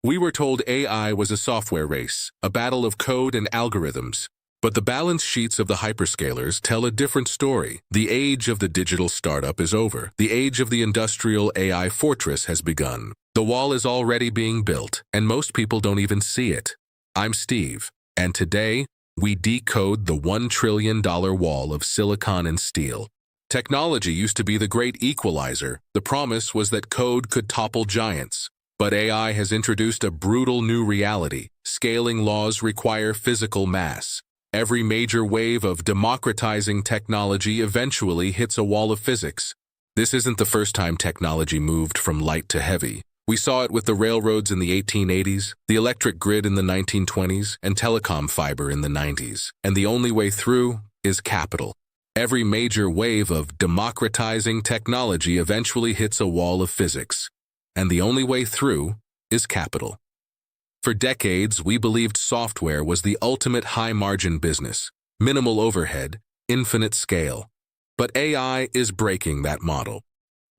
We were told AI was a software race, a battle of code and algorithms. But the balance sheets of the hyperscalers tell a different story. The age of the digital startup is over. The age of the industrial AI fortress has begun. The wall is already being built, and most people don't even see it. I'm Steve, and today, we decode the $1 trillion wall of silicon and steel. Technology used to be the great equalizer. The promise was that code could topple giants. But AI has introduced a brutal new reality. Scaling laws require physical mass. Every major wave of democratizing technology eventually hits a wall of physics. This isn't the first time technology moved from light to heavy. We saw it with the railroads in the 1880s, the electric grid in the 1920s, and telecom fiber in the 90s. And the only way through is capital. Every major wave of democratizing technology eventually hits a wall of physics. And the only way through is capital. For decades, we believed software was the ultimate high-margin business, minimal overhead, infinite scale. But AI is breaking that model.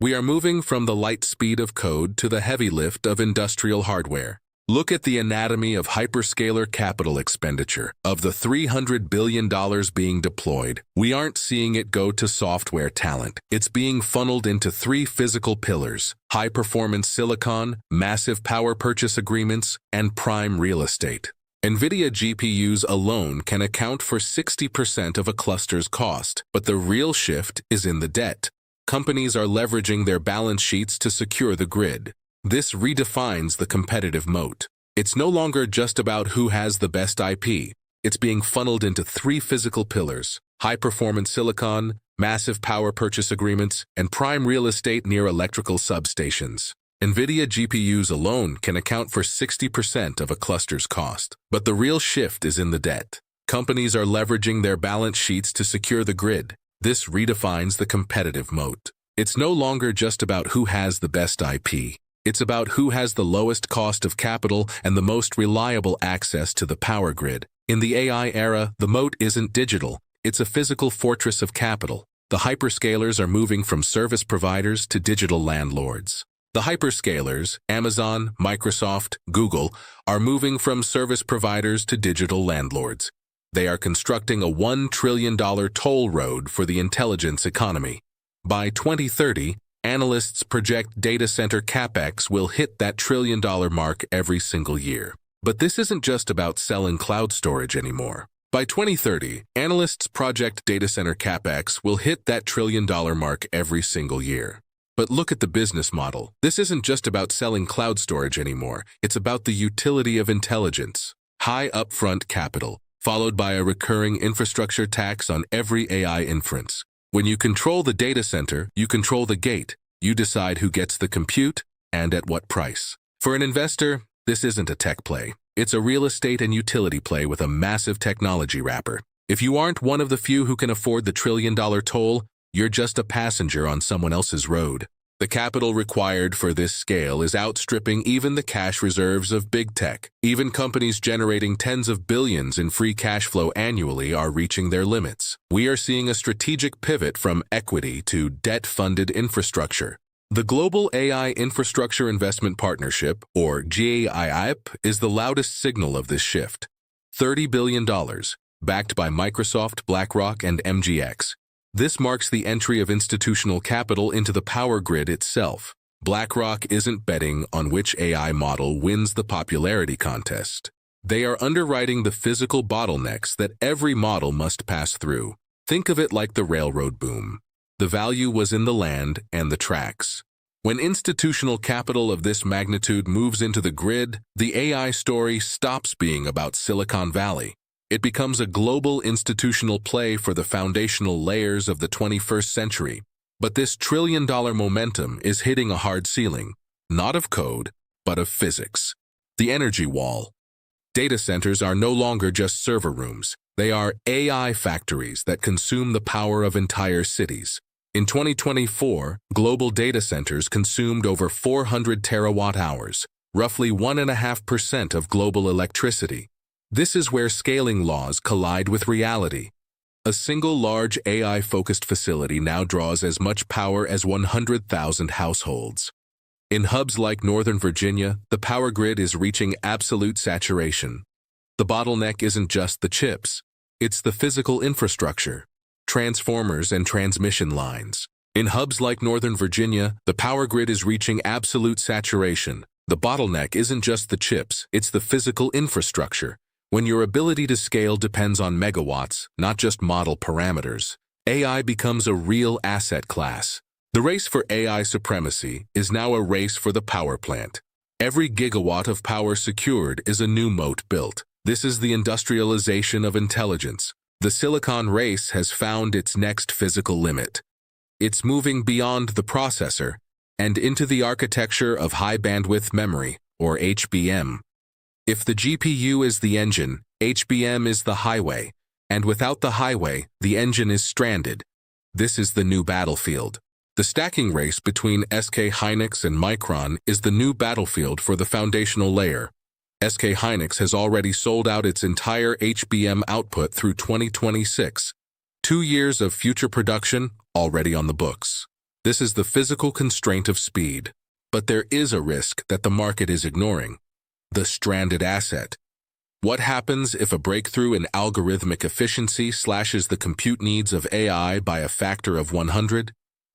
We are moving from the light speed of code to the heavy lift of industrial hardware. Look at the anatomy of hyperscaler capital expenditure. Of the $300 billion being deployed, we aren't seeing it go to software talent. It's being funneled into three physical pillars: high-performance silicon, massive power purchase agreements, and prime real estate. NVIDIA GPUs alone can account for 60% of a cluster's cost, but the real shift is in the debt. Companies are leveraging their balance sheets to secure the grid. This redefines the competitive moat. It's no longer just about who has the best IP. It's being funneled into three physical pillars: high-performance silicon, massive power purchase agreements, and prime real estate near electrical substations. NVIDIA GPUs alone can account for 60% of a cluster's cost. But the real shift is in the debt. Companies are leveraging their balance sheets to secure the grid. This redefines the competitive moat. It's no longer just about who has the best IP. It's about who has the lowest cost of capital and the most reliable access to the power grid. In the AI era, the moat isn't digital. It's a physical fortress of capital. The hyperscalers are moving from service providers to digital landlords. The hyperscalers, Amazon, Microsoft, Google, are moving from service providers to digital landlords. They are constructing a $1 trillion toll road for the intelligence economy. By 2030, analysts project data center capex will hit that $1 trillion mark every single year. But this isn't just about selling cloud storage anymore. By 2030, analysts project data center capex will hit that $1 trillion mark every single year. But look at the business model. This isn't just about selling cloud storage anymore. It's about the utility of intelligence. High upfront capital, followed by a recurring infrastructure tax on every AI inference. When you control the data center, you control the gate. You decide who gets the compute and at what price. For an investor, this isn't a tech play. It's a real estate and utility play with a massive technology wrapper. If you aren't one of the few who can afford the $1 trillion toll, you're just a passenger on someone else's road. The capital required for this scale is outstripping even the cash reserves of big tech. Even companies generating tens of billions in free cash flow annually are reaching their limits. We are seeing a strategic pivot from equity to debt-funded infrastructure. The Global AI Infrastructure Investment Partnership, or GAIP, is the loudest signal of this shift. $30 billion, backed by Microsoft, BlackRock, and MGX. This marks the entry of institutional capital into the power grid itself. BlackRock isn't betting on which AI model wins the popularity contest. They are underwriting the physical bottlenecks that every model must pass through. Think of it like the railroad boom. The value was in the land and the tracks. When institutional capital of this magnitude moves into the grid, the AI story stops being about Silicon Valley. It becomes a global institutional play for the foundational layers of the 21st century. But this $1 trillion momentum is hitting a hard ceiling, not of code, but of physics. The energy wall. Data centers are no longer just server rooms. They are AI factories that consume the power of entire cities. In 2024, global data centers consumed over 400 terawatt-hours, roughly 1.5% of global electricity. This is where scaling laws collide with reality. A single large AI-focused facility now draws as much power as 100,000 households. In hubs like Northern Virginia, the power grid is reaching absolute saturation. The bottleneck isn't just the chips, it's the physical infrastructure, transformers and transmission lines. In hubs like Northern Virginia, the power grid is reaching absolute saturation. The bottleneck isn't just the chips, it's the physical infrastructure. When your ability to scale depends on megawatts, not just model parameters, AI becomes a real asset class. The race for AI supremacy is now a race for the power plant. Every gigawatt of power secured is a new moat built. This is the industrialization of intelligence. The silicon race has found its next physical limit. It's moving beyond the processor and into the architecture of high-bandwidth memory, or HBM. If the GPU is the engine, HBM is the highway, and without the highway, the engine is stranded. This is the new battlefield. The stacking race between SK Hynix and Micron is the new battlefield for the foundational layer. SK Hynix has already sold out its entire HBM output through 2026. 2 years of future production already on the books. This is the physical constraint of speed. But there is a risk that the market is ignoring: the stranded asset. What happens if a breakthrough in algorithmic efficiency slashes the compute needs of AI by a factor of 100?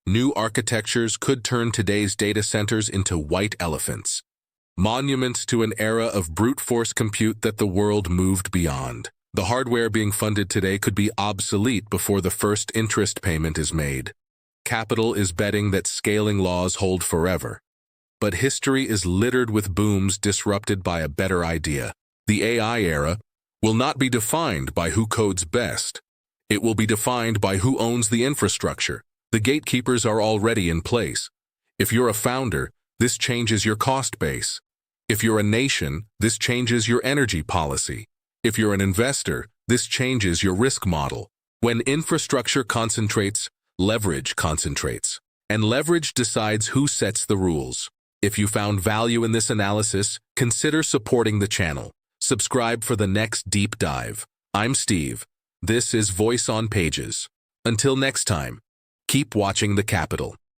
New architectures could turn today's data centers into white elephants, monuments to an era of brute force compute that the world moved beyond. The hardware being funded today could be obsolete before the first interest payment is made. Capital is betting that scaling laws hold forever. But history is littered with booms disrupted by a better idea. The AI era will not be defined by who codes best. It will be defined by who owns the infrastructure. The gatekeepers are already in place. If you're a founder, this changes your cost base. If you're a nation, this changes your energy policy. If you're an investor, this changes your risk model. When infrastructure concentrates, leverage concentrates. And leverage decides who sets the rules. If you found value in this analysis, consider supporting the channel. Subscribe for the next deep dive. I'm Steve. This is Voice on Pages. Until next time, keep watching the Capital.